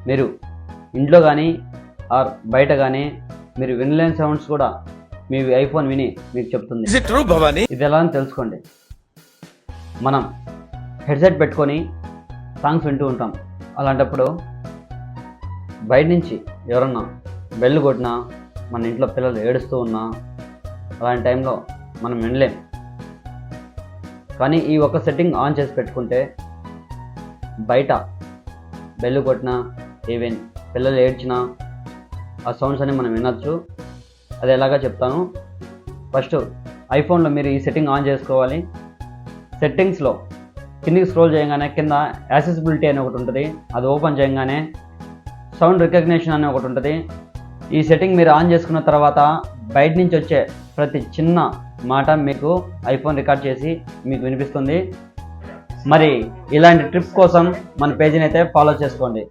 మీరు ఇంట్లో కానీ ఆర్ బయట కానీ మీరు వినలేని సౌండ్స్ కూడా మీ ఐఫోన్ విని మీకు చెప్తుంది. ఇది ఎలా అని తెలుసుకోండి. మనం హెడ్సెట్ పెట్టుకొని సాంగ్స్ వింటూ ఉంటాం. అలాంటప్పుడు బయట నుంచి ఎవరన్నా బెల్ కొట్టినా, మన ఇంట్లో పిల్లలు ఏడుస్తూ ఉన్నా, అలాంటి టైంలో మనం వినలేం. కానీ ఈ ఒక్క సెట్టింగ్ ఆన్ చేసి పెట్టుకుంటే బయట బెల్ కొట్టినా, ఈవెన్ పిల్లలు ఏడ్చినా ఆ సౌండ్స్ అని మనం వినొచ్చు. అది ఎలాగా చెప్తాను. ఫస్ట్ ఐఫోన్లో మీరు ఈ సెట్టింగ్ ఆన్ చేసుకోవాలి. సెట్టింగ్స్లో కిందికి స్క్రోల్ చేయగానే కింద యాక్సెసిబిలిటీ అని ఒకటి ఉంటుంది. అది ఓపెన్ చేయగానే సౌండ్ రికగ్నిషన్ అని ఒకటి ఉంటుంది. ఈ సెట్టింగ్ మీరు ఆన్ చేసుకున్న తర్వాత బయట నుంచి వచ్చే ప్రతి చిన్న మాట మీకు ఐఫోన్ రికార్డ్ చేసి మీకు వినిపిస్తుంది. మరి ఇలాంటి ట్రిప్స్ కోసం మన పేజీని అయితే ఫాలో చేసుకోండి.